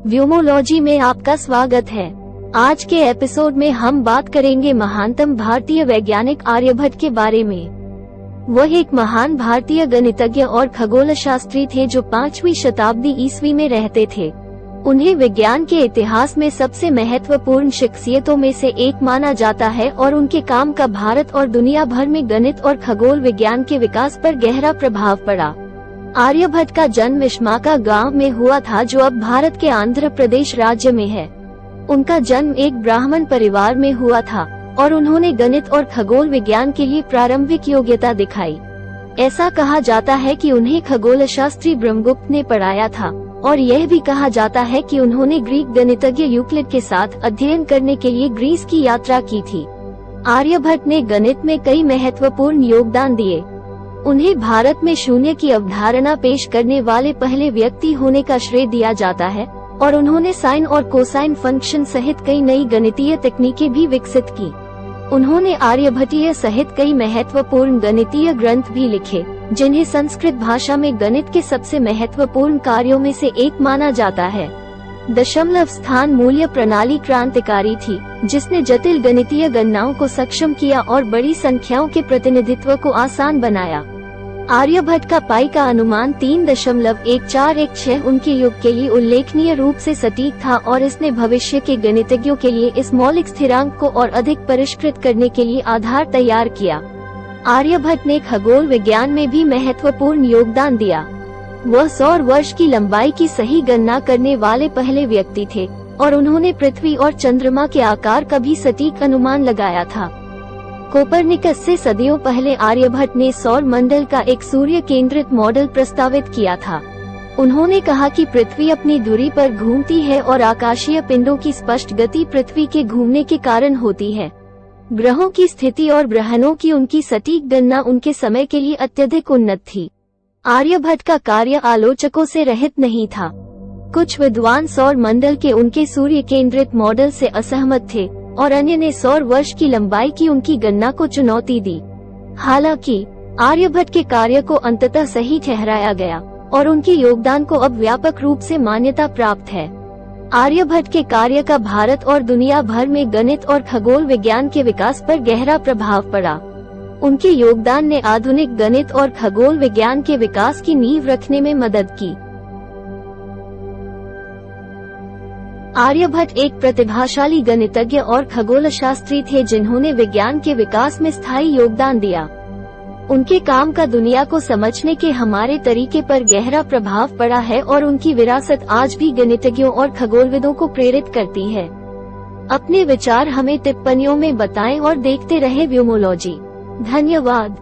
व्योमोलॉजी में आपका स्वागत है। आज के एपिसोड में हम बात करेंगे महानतम भारतीय वैज्ञानिक आर्यभट्ट के बारे में। वह एक महान भारतीय गणितज्ञ और खगोल शास्त्री थे जो 5वीं शताब्दी ईस्वी में रहते थे। उन्हें विज्ञान के इतिहास में सबसे महत्वपूर्ण शख्सियतों में से एक माना जाता है और उनके काम का भारत और दुनिया भर में गणित और खगोल विज्ञान के विकास पर गहरा प्रभाव पड़ा। आर्यभट्ट का जन्म इश्माका गांव में हुआ था जो अब भारत के आंध्र प्रदेश राज्य में है। उनका जन्म एक ब्राह्मण परिवार में हुआ था और उन्होंने गणित और खगोल विज्ञान के लिए प्रारंभिक योग्यता दिखाई। ऐसा कहा जाता है कि उन्हें खगोल शास्त्री ब्रह्मगुप्त ने पढ़ाया था और यह भी कहा जाता है कि उन्होंने ग्रीक गणितज्ञ यूक्लिड के साथ अध्ययन करने के लिए ग्रीस की यात्रा की थी। आर्यभट्ट ने गणित में कई महत्वपूर्ण योगदान दिए। उन्हें भारत में शून्य की अवधारणा पेश करने वाले पहले व्यक्ति होने का श्रेय दिया जाता है और उन्होंने साइन और कोसाइन फंक्शन सहित कई नई गणितीय तकनीकें भी विकसित की। उन्होंने आर्यभट्टीय सहित कई महत्वपूर्ण गणितीय ग्रंथ भी लिखे, जिन्हें संस्कृत भाषा में गणित के सबसे महत्वपूर्ण कार्यों में से एक माना जाता है। दशमलव स्थान मूल्य प्रणाली क्रांतिकारी थी, जिसने जटिल गणितीय गणनाओं को सक्षम किया और बड़ी संख्याओं के प्रतिनिधित्व को आसान बनाया। आर्यभट्ट का पाई का अनुमान 3.1416 उनके युग के लिए उल्लेखनीय रूप से सटीक था और इसने भविष्य के गणितज्ञों के लिए इस मौलिक स्थिरांक को और अधिक परिष्कृत करने के लिए आधार तैयार किया। आर्यभट्ट ने खगोल विज्ञान में भी महत्वपूर्ण योगदान दिया। वह सौर वर्ष की लंबाई की सही गणना करने वाले पहले व्यक्ति थे और उन्होंने पृथ्वी और चंद्रमा के आकार का भी सटीक अनुमान लगाया था। कोपरनिकस से सदियों पहले आर्यभट्ट ने सौर मंडल का एक सूर्य केंद्रित मॉडल प्रस्तावित किया था। उन्होंने कहा कि पृथ्वी अपनी धुरी पर घूमती है और आकाशीय पिंडों की स्पष्ट गति पृथ्वी के घूमने के कारण होती है। ग्रहों की स्थिति और ग्रहणों की उनकी सटीक गणना उनके समय के लिए अत्यधिक उन्नत थी। आर्यभट्ट का कार्य आलोचकों से रहित नहीं था। कुछ विद्वान सौर मंडल के उनके सूर्य केंद्रित मॉडल से असहमत थे और अन्य ने सौर वर्ष की लंबाई की उनकी गणना को चुनौती दी। हालांकि आर्यभट्ट के कार्य को अंततः सही ठहराया गया और उनके योगदान को अब व्यापक रूप से मान्यता प्राप्त है। आर्यभट्ट के कार्य का भारत और दुनिया भर में गणित और खगोल विज्ञान के विकास पर गहरा प्रभाव पड़ा। उनके योगदान ने आधुनिक गणित और खगोल विज्ञान के विकास की नींव रखने में मदद की। आर्यभट्ट एक प्रतिभाशाली गणितज्ञ और खगोल शास्त्री थे जिन्होंने विज्ञान के विकास में स्थायी योगदान दिया। उनके काम का दुनिया को समझने के हमारे तरीके पर गहरा प्रभाव पड़ा है और उनकी विरासत आज भी गणितज्ञों और खगोलविदों को प्रेरित करती है। अपने विचार हमें टिप्पणियों में बताएं और देखते रहे व्योमोलॉजी। धन्यवाद।